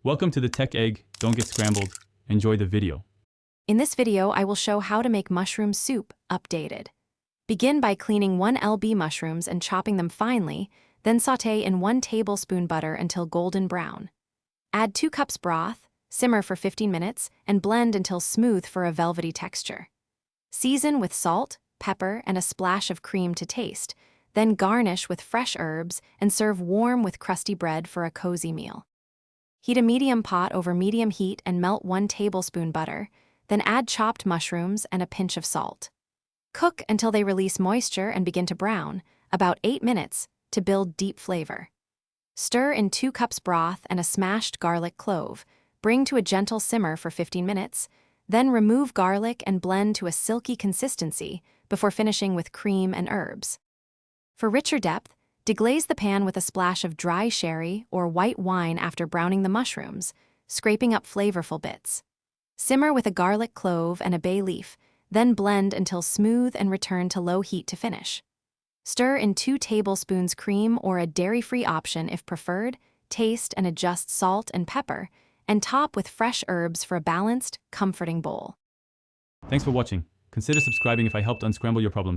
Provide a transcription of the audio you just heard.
Welcome to the Tech Egg. Don't get scrambled. Enjoy the video. In this video, I will show how to make mushroom soup updated. Begin by cleaning 1 lb mushrooms and chopping them finely, then sauté in 1 tablespoon butter until golden brown. Add 2 cups broth, simmer for 15 minutes, and blend until smooth for a velvety texture. Season with salt, pepper, and a splash of cream to taste, then garnish with fresh herbs and serve warm with crusty bread for a cozy meal. Heat a medium pot over medium heat and melt 1 tablespoon butter, then add chopped mushrooms and a pinch of salt. Cook until they release moisture and begin to brown, about 8 minutes, to build deep flavor. Stir in 2 cups broth and a smashed garlic clove, bring to a gentle simmer for 15 minutes, then remove garlic and blend to a silky consistency before finishing with cream and herbs. For richer depth, deglaze the pan with a splash of dry sherry or white wine after browning the mushrooms, scraping up flavorful bits. Simmer with a garlic clove and a bay leaf, then blend until smooth and return to low heat to finish. Stir in 2 tablespoons cream or a dairy-free option if preferred, taste and adjust salt and pepper, and top with fresh herbs for a balanced, comforting bowl. Thanks for watching. Consider subscribing if I helped unscramble your problems.